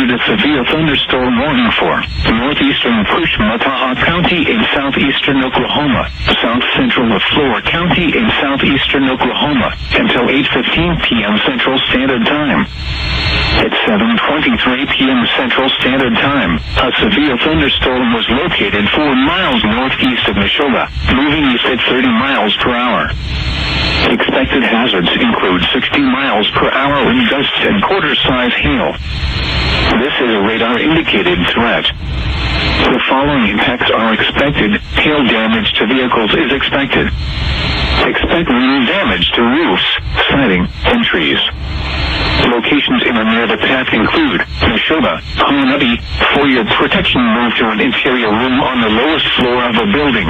issued a severe thunderstorm warning for northeastern Pushmataha County in southeastern Oklahoma, south central LaFleur County in southeastern Oklahoma, until 8:15 p.m. Central Standard Time. At 7:23 p.m. Central Standard Time, a severe thunderstorm was located 4 miles northeast of Neshoba, moving east at 30 miles per hour. Expected hazards include 60 miles per hour wind gusts and quarter-size hail. This is a radar-indicated threat. The following impacts are expected. Hail damage to vehicles is expected. Expect wind damage to roofs, siding, and trees. Locations in or near the path include Neshoba, Honabi. For your protection, move to an interior room on the lowest floor of a building.